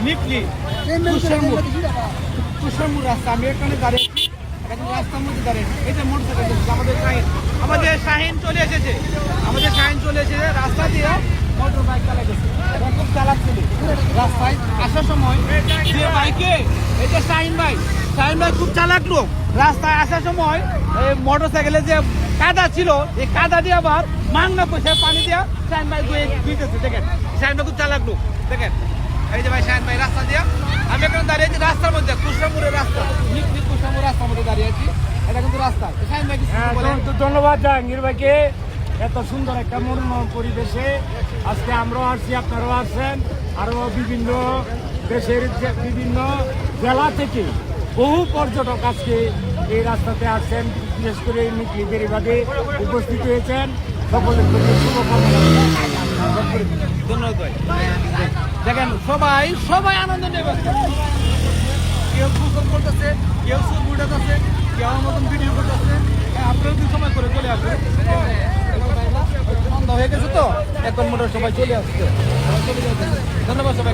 নিকলি কুশারমুর রাস্তা। আমি এখানে দাঁড়িয়ে এখন রাস্তার মধ্যে দাঁড়িয়ে এই যে মোটরসাইকেল আমাদের শাহিন চলে এসেছে। রাস্তা দিয়ে মোটর বাইক চালা গেছে, খুব চালাচ্ছিল রাস্তায় আসার সময় যে বাইকে, এই যে শাহিন ভাই খুব চালাক লোক। রাস্তায় আসার সময় এই মোটর সাইকেলে যে কাদা ছিল, এই কাদা দিয়ে আবার মাংনা পয়সা পানি দিয়া শাহিন ভাই দিতেছে। দেখেন শাহিন ভাই খুব চালাক লোক। দেখেন এই যে ভাই শাহিন ভাই রাস্তা দিয়া, আমি এখানে দাঁড়িয়ে আছি রাস্তার মধ্যে, কুশারমুরের রাস্তা, কুশারমুর রাস্তার মধ্যে দাঁড়িয়ে আছি। এটা কিন্তু রাস্তা। শাহিন ভাই ধন্যবাদ জাহাঙ্গীর ভাইকে, এত সুন্দর একটা মনোরম পরিবেশে আজকে আমরাও আসছি, আপনারাও আসছেন, আরও বিভিন্ন দেশের বিভিন্ন জেলা থেকে বহু পর্যটক আজকে এই রাস্তাতে আসছেন, বিশেষ করে নিকলি বেড়িবাঁধে উপস্থিত হয়েছেন। সকলের প্রতি শুভকামনা। ধন্যবাদ ভাই। দেখেন সবাই আনন্দ নেবে। কেউ গোসল করতেছে, কেউ সুর উঠাতেছে, কেউ আমার মতন ভিডিও করতেছে। আপনারা দুই সময় করে চলে আসবে, সন্ধ্যা হয়ে গেছে তো এখন মোটর সবাই চলে আসছে। ধন্যবাদ সবাই।